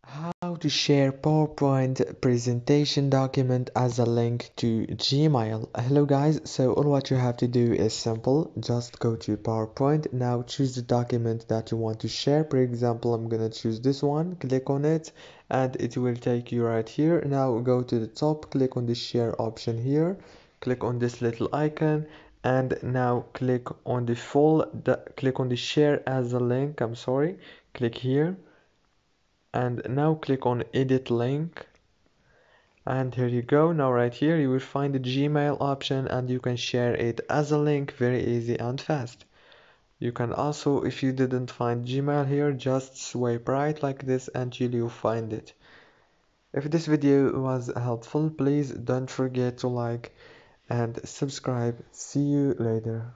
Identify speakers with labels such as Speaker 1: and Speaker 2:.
Speaker 1: How to share PowerPoint presentation document as a link to Gmail. Hello guys, so all what you have to do is simple. Just go to PowerPoint. Now choose the document that you want to share. For example, I'm gonna choose this one, click on it, and it will take you right here. Now go to the top, click on the share option here, click on this little icon, and now click on click on the share as a link. Click here and now click on edit link, and here you go. Now right here you will find the Gmail option and you can share it as a link, very easy and fast. You can also, if you didn't find Gmail here, just swipe right like this until you find it. If this video was helpful, please don't forget to like and subscribe. See you later.